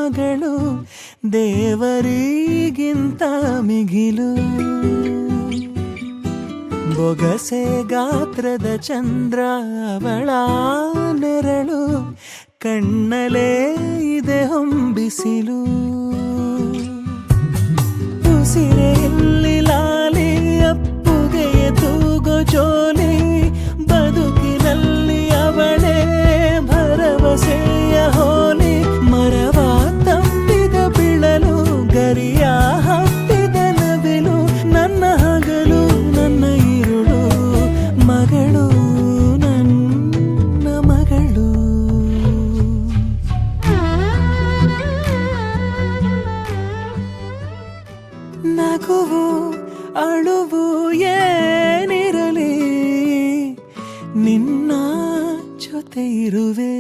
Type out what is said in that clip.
ಮಗಳು ದೇವರಿಗಿಂತ ಮಿಗಿಲು. ಬೊಗಸೆ ಗಾತ್ರದ ಚಂದ್ರ ಅವಳ ನೆರಳು, ಕಣ್ಣಲೇ ಇದೆ ಹೊಂಬಿಸಿಲು. ಉಸಿರೆಯಲ್ಲಿ ಲಾಲಿ ಅಪ್ಪುಗೆಯ ತೂಗೋ ಜೋಲಿ, ಬದುಕಿನಲ್ಲಿ ಅವಳೇ ಭರವಸೆಯ ಹೋಲಿ. ಮರವ ತಪ್ಪಿದ ಬಿಳಲು, ಗರಿಯ ಹಬ್ಬಿದ ನವಿಲು, ನನ್ನ ಹಗಲು ನನ್ನ ഇരുಳು, ಮಗಳು ನನ್ನ ಮಗಳು. ನಗುವು ಅಳುವು ಏನಿರಲಿ, ನಿನ್ನ ಜೊತೆ ಇರುವೆ.